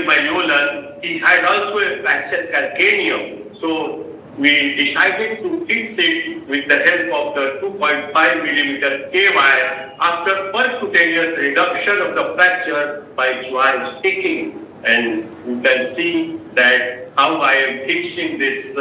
malleolus, he had also a fractured calcaneum. So we decided to fix it with the help of the 2.5 millimeter KY after percutaneous reduction of the fracture by joint sticking. And you can see that how I am fixing this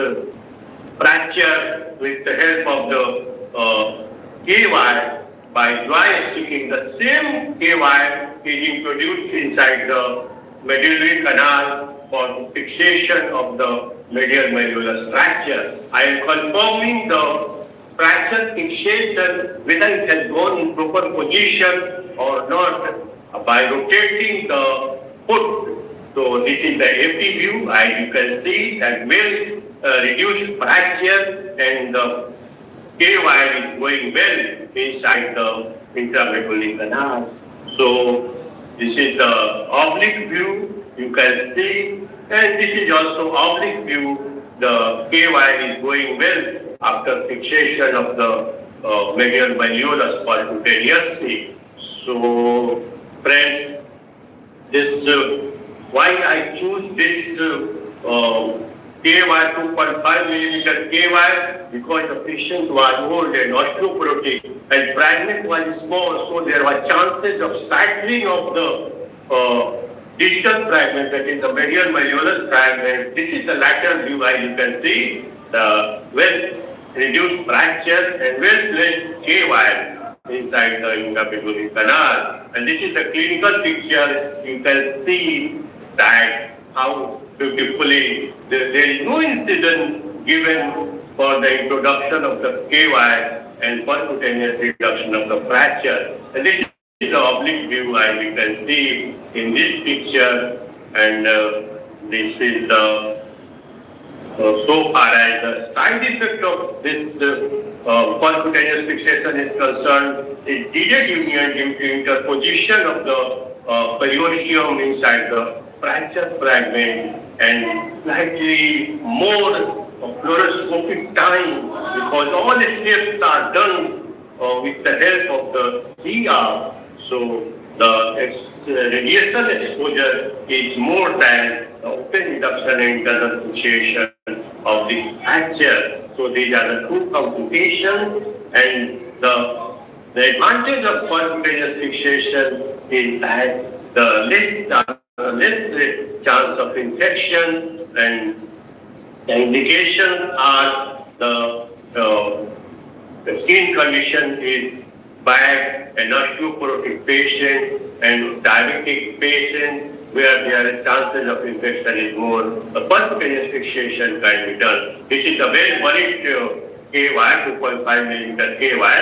fracture with the help of the KY by joint sticking. The same KY is introduced inside the medullary canal for fixation of the medial malleolus fracture. I am confirming the fracture fixation whether it has gone in proper position or not by rotating the foot. So this is the FT view, and you can see that well reduced fracture and the KY is going well inside the intramedullary canal. So this is the oblique view, you can see, and this is also oblique view. The KY is going well after fixation of the medial malleolus percutaneously. So, friends, this why I choose this KY 2.5 millimeter KY, because the patient was old and osteoporotic and fragment was small, so there were chances of shattering of the distal fragment, that is the medial malleolus fragment. This is the lateral view, as you can see, the well reduced fracture and well placed KY inside the intramedullary canal. And this is the clinical picture. You can see that how beautifully there is no incident given for the introduction of the KY and percutaneous reduction of the fracture. And this is the oblique view, as you can see in this picture, and this is the so far as the side effect of this percutaneous fixation is concerned, is delayed union due to interposition of the periosteum inside the fracture fragment and slightly more fluoroscopic time, because all the steps are done with the help of the CR. So the radiation exposure is more than the open reduction and internal fixation of the fracture. So these are the two computations, and the advantage of percutaneous fixation is that the less chance of infection, and the indications are the skin condition is bad, an osteoporotic patient and diabetic patient where there are chances of infection is more. The percutaneous fixation can be done. This is a very valid KY, 2.5 millimeter KY,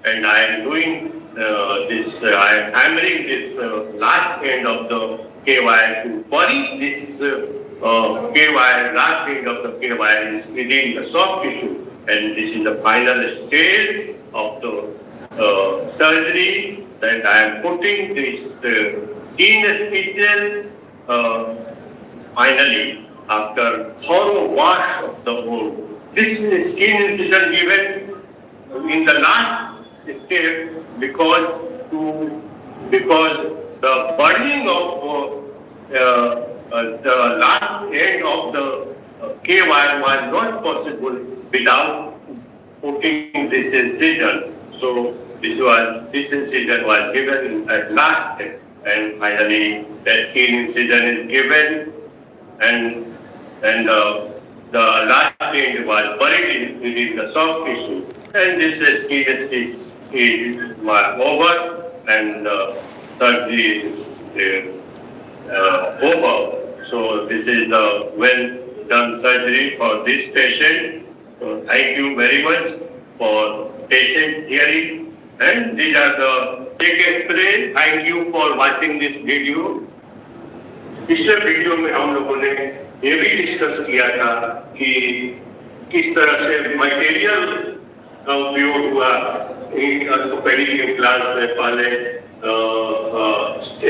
and I am doing this, I am hammering this last end of the KY to bury this KY, last end of the KY is within the soft tissue, and this is the final stage of the surgery, that I am putting this skin stitches finally after thorough wash of the wound. This skin incision given in the last step because the burning of the last end of the KY was not possible without putting this incision. So this incision was given at last step, and finally the skin incision is given, and the last end was buried within the soft tissue, and this skin is over, and surgery is over. So this is the well done surgery for this patient. So thank you very much for patient hearing. And these are the check X-ray. Thank you for watching this video. पिछले video में हम लोगों ने ये भी discuss किया था कि किस तरह से मटेरियल का उपयोग हुआ ऑर्थोपेडिक इम्प्लांट में। पहले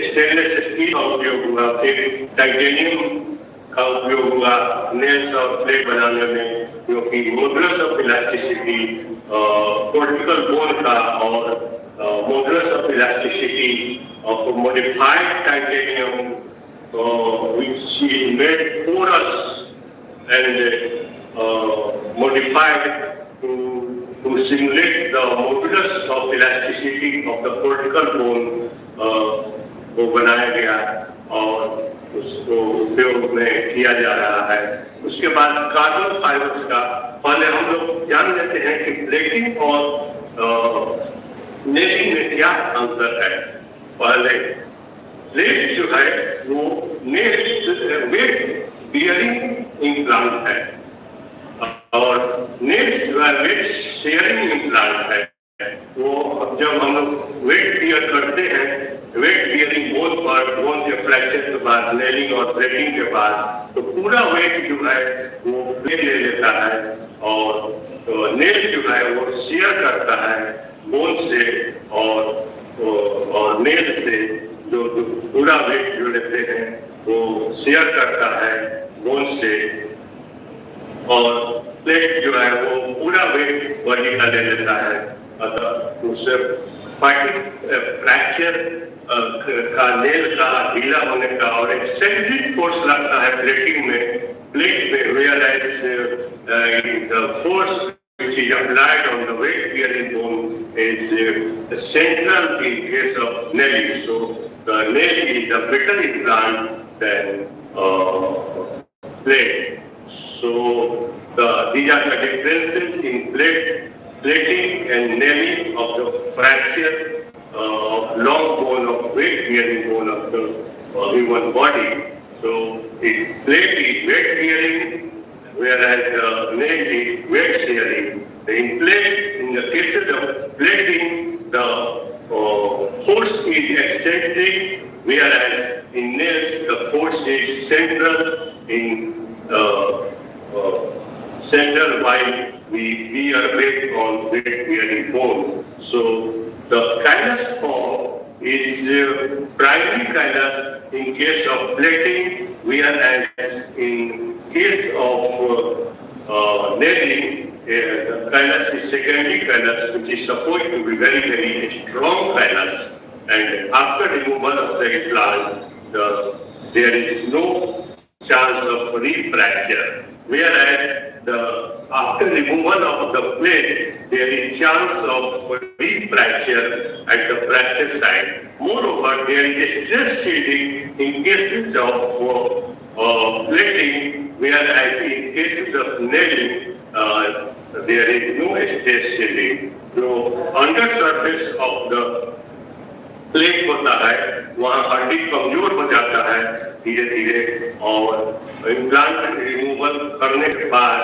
स्टेनलेस स्टील का उपयोग हुआ, फिर टाइटेनियम का उपयोग हुआ नेल्स और प्लेट बनाने में, जो कि modulus of elasticity cortical bone का और modulus of elasticity of modified titanium which is made porous and modified to simulate the modulus of elasticity of the cortical bone को बनाया गया और उसको उपयोग में किया जा रहा है। उसके बाद कार्बन फाइबर्स का पहले हम लोग जान लेते हैं कि प्लेटिंग और नेलिंग में क्या अंतर है। पहले प्लेट जो है वो वेट बियरिंग इम्प्लांट है और नेल्स जो है वेट शेयरिंग इम्प्लांट है। वो जब हम लोग वेट बियर करते हैं, वेट बियरिंग बोन पर बोन के फ्रैक्चर के बाद नेलिंग और प्लेटिंग के बाद तो पूरा वेट जो है वो प्लेट ले लेता है और नेल जो है वो शेयर करता है बोन से और नेल से जो पूरा वेट जो लेते हैं वो शेयर करता है बोन से और प्लेट जो है वो पूरा वेट बॉडी का ले लेता है। अतः उससे फ्रैक्चर का नेल का ढीला होने का और एक्सेंट्रिक फोर्स लगता है प्लेटिंग में प्लेट में whereas the force which is applied on the weight bearing bone is central in case of nailing. So the nail is a better implant than plate. So these are the differences in plating and nailing of the fracture of long bone of weight bearing bone of the human body. So plate is weight bearing, whereas nail is weight sharing. In the cases of plating, the force is eccentric, whereas in nails the force is central while we bear weight on weight bearing bone. So the callus form is primary callus in case of plating, whereas in case of nailing, the callus is secondary callus, which is supposed to be very, very strong callus. And after removal of the implant, there is no chance of refracture. Whereas after removal of the plate, there is chance of refracture at the fracture site. Moreover, there is a stress shielding in cases of plating, whereas in cases of nailing, there is no stress shielding. So under surface of the plate होता है वहाँ हड्डी कमजोर हो जाता है धीरे धीरे और इम्प्लांट रिमूवल करने के बाद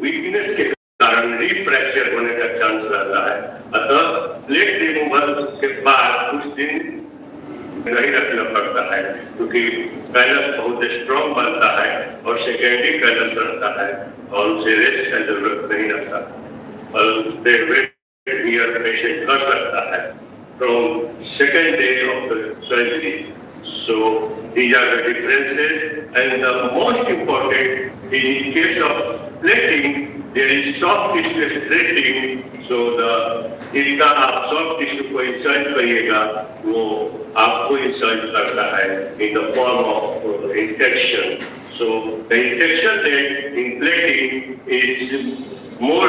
वीकनेस के कारण रिफ्रैक्चर होने का चांस रहता है। अतः प्लेट रिमूवल के बाद कुछ दिन नहीं रखना पड़ता है क्योंकि कैलस बहुत स्ट्रॉन्ग बनता है और सेकेंडरी कैलस रहता है और उसे रेस्ट का जरूरत नहीं रहता और उससे वेट बियर पेशेंट कर सकता है from second day of the surgery. So these are the differences, and the most important is in case of plating, there is soft tissue stretching. So जितना आप soft tissue को insert करिएगा, वो आपको insert करता है in the form of infection. So the infection rate in plating is more